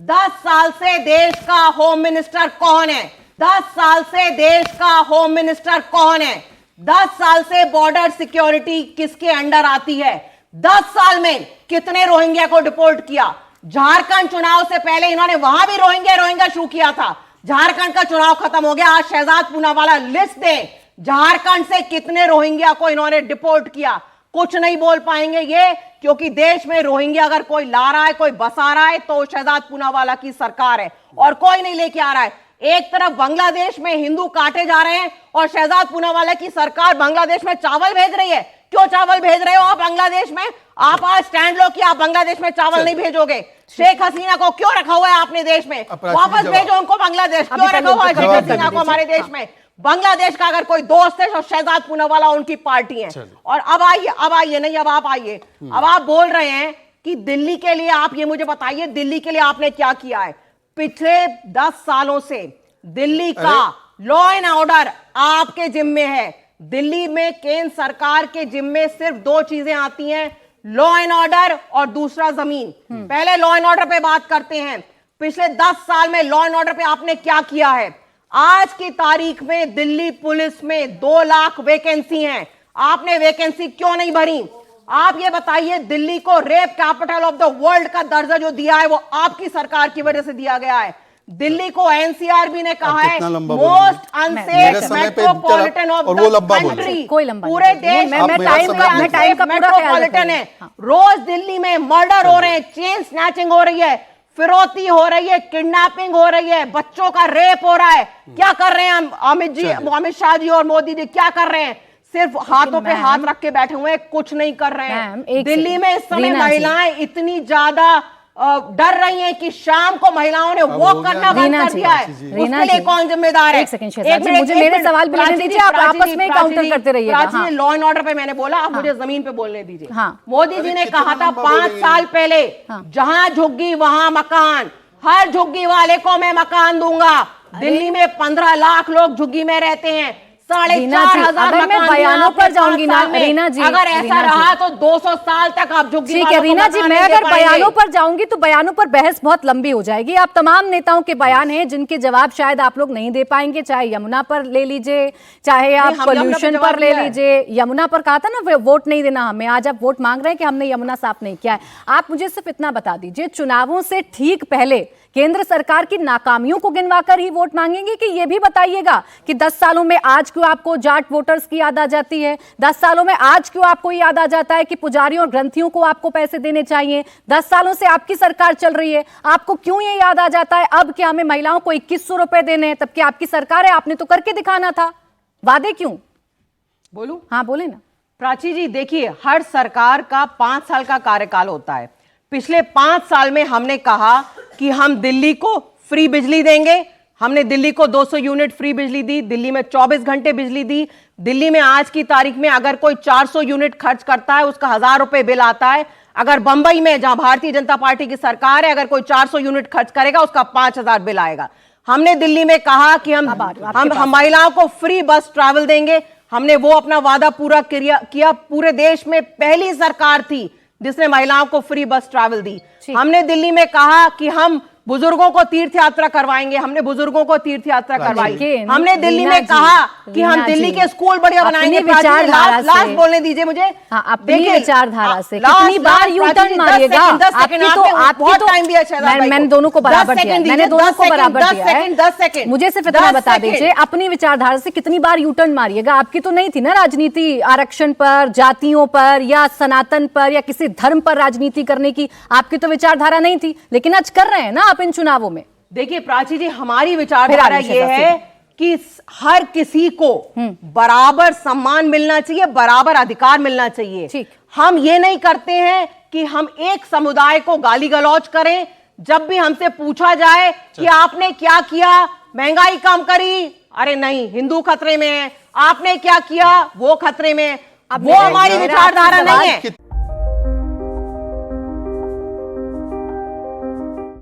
10 साल से देश का होम मिनिस्टर कौन है? 10 साल से देश का होम मिनिस्टर कौन है? 10 साल से बॉर्डर सिक्योरिटी किसके अंडर आती है? 10 साल में कितने रोहिंग्या को डिपोर्ट किया? झारखंड चुनाव से पहले इन्होंने वहां भी रोहिंग्या शुरू किया था। झारखंड का चुनाव खत्म हो गया, आज शहजाद पूनावाला लिस्ट दें झारखंड से कितने रोहिंग्या को इन्होंने डिपोर्ट किया। कुछ नहीं बोल पाएंगे ये, क्योंकि देश में रोहिंग्या अगर कोई ला रहा है, कोई बसा रहा है, तो शहजाद पूनावाला की सरकार है और कोई नहीं लेके आ रहा है। एक तरफ बांग्लादेश में हिंदू काटे जा रहे हैं और शहजाद पूनावाला की सरकार बांग्लादेश में चावल भेज रही है। क्यों चावल भेज रहे हो आप बांग्लादेश में? आप आज स्टैंड लो कि आप बांग्लादेश में चावल नहीं भेजोगे। शेख हसीना को क्यों रखा हुआ है आपने देश में? वापस भेजो उनको बांग्लादेश। क्यों रखा हुआ है शेख हसीना को हमारे देश में? बांग्लादेश का अगर कोई दोस्त है तो शहजाद पूनावाला उनकी पार्टी है। और अब आइए नहीं, अब आप आइए। अब आप बोल रहे हैं कि दिल्ली के लिए, आप ये मुझे बताइए दिल्ली के लिए आपने क्या किया है? पिछले 10 सालों से दिल्ली का लॉ एंड ऑर्डर आपके जिम्मे है। दिल्ली में केंद्र सरकार के जिम्मे सिर्फ 2 चीजें आती हैं, लॉ एंड ऑर्डर और दूसरा जमीन। पहले लॉ एंड ऑर्डर पे बात करते हैं। पिछले 10 साल में लॉ एंड ऑर्डर पे आपने क्या किया है? आज की तारीख में दिल्ली पुलिस में 2 लाख वैकेंसी हैं। आपने वैकेंसी क्यों नहीं भरी? आप ये बताइए, दिल्ली को rape capital of the world का दर्जा जो दिया है वो आपकी सरकार की वजह से दिया गया है। दिल्ली को एनसीआरबी ने कहा है most unsafe metropolitan of the country. पूरे देश में मेट्रोपॉलिटन है। रोज दिल्ली में मर्डर हो रहे हैं, चेन स्नैचिंग हो रही है, फिरौती हो रही है, किडनैपिंग हो रही है, बच्चों का रेप हो रहा है। क्या कर रहे हैं अमित शाह जी और मोदी जी? क्या कर रहे हैं? सिर्फ हाथों पे हाथ रख के बैठे हुए हैं, कुछ नहीं कर रहे हैं। दिल्ली में इस समय महिलाएं इतनी ज्यादा डर रही हैं कि शाम को महिलाओं ने वॉक करना बंद कर दिया है। उसके लिए कौन जिम्मेदार है? एक सेकंड, मुझे मेरे सवाल भी लेने दीजिए, आप आपस में काउंटर करते रहिएगा। लॉ एंड ऑर्डर पे मैंने बोला, आप मुझे जमीन पे बोलने दीजिए। मोदी जी ने कहा था 5 साल पहले, जहां झुग्गी वहां मकान, हर झुग्गी वाले को मैं मकान दूंगा। दिल्ली में 15 लाख लोग झुग्गी में रहते हैं, 4,500 अगर मैं बयानों पर जाऊंगी ना रीना जी, अगर ऐसा रहा तो 200 साल तक आप झुग्गी। ठीक है रीना जी, मैं अगर बयानों पर जाऊंगी तो बयानों पर बहस बहुत लंबी हो जाएगी। आप तमाम नेताओं के बयान हैं जिनके जवाब शायद आप लोग नहीं दे पाएंगे, चाहे यमुना पर ले लीजिए, चाहे आप पोल्यूशन पर ले लीजिए। यमुना पर कहा था ना वोट नहीं देना हमें, आज आप वोट मांग रहे हैं कि हमने यमुना साफ नहीं किया है। आप मुझे सिर्फ इतना बता दीजिए, चुनावों से ठीक पहले केंद्र सरकार की नाकामियों को गिनवाकर ही वोट मांगेंगे कि ये भी बताइएगा कि 10 सालों में आज क्यों आपको जाट वोटर्स की याद आ जाती है? 10 सालों में आज क्यों आपको याद आ जाता है कि पुजारियों और ग्रंथियों को आपको पैसे देने चाहिए? 10 सालों से आपकी सरकार चल रही है, आपको क्यों ये याद आ जाता है अब कि हमें महिलाओं को 2100 रुपए देने हैं? तब कि आपकी सरकार है, आपने तो करके दिखाना था। वादे क्यों? बोलूं? हाँ बोले ना। प्राची जी देखिए, हर सरकार का 5 साल का कार्यकाल होता है। पिछले 5 साल में हमने कहा कि हम दिल्ली को फ्री बिजली देंगे। हमने दिल्ली को 200 यूनिट फ्री बिजली दी, दिल्ली में 24 घंटे बिजली दी। दिल्ली में आज की तारीख में अगर कोई 400 यूनिट खर्च करता है उसका 1000 रुपए बिल आता है। अगर बंबई में, जहां भारतीय जनता पार्टी की सरकार है, अगर कोई 400 यूनिट खर्च करेगा उसका 5000 बिल आएगा। हमने दिल्ली में कहा कि हम महिलाओं को फ्री बस ट्रैवल देंगे। हमने वो अपना वादा पूरा किया। पूरे देश में पहली सरकार थी जिसने महिलाओं को फ्री बस ट्रैवल दी। हमने दिल्ली में कहा कि हम बुजुर्गों को तीर्थ यात्रा करवाएंगे, हमने बुजुर्गों को तीर्थ यात्रा करवाई। हमने दिल्ली में कहा कि हम दिल्ली के स्कूल बढ़िया बनाएंगे। लास्ट बोलने दीजिए मुझे। अपनी विचारधारा से कितनी बार यू टर्न मारिएगा? मैंने दोनों को बराबर दिया, मैंने दोनों को बराबर दिया है। 10 सेकंड मुझे सिर्फ इतना बता दीजिए, अपनी विचारधारा से कितनी बार यू टर्न मारिएगा? आपकी तो नहीं थी ना राजनीति आरक्षण पर, जातियों पर या सनातन पर या किसी धर्म पर राजनीति करने की, आपकी तो विचारधारा नहीं थी, लेकिन आज कर रहे हैं ना आप इन चुनावों में। देखिए प्राची जी, हमारी विचारधारा ये है कि हर किसी को बराबर सम्मान मिलना चाहिए, बराबर अधिकार मिलना चाहिए। हम ये नहीं करते हैं कि हम एक समुदाय को गाली गलौज करें। जब भी हमसे पूछा जाए कि आपने क्या किया, महंगाई कम करी, अरे नहीं हिंदू खतरे में है, आपने क्या किया वो खतरे में, वो हमारी विचारधारा नहीं है।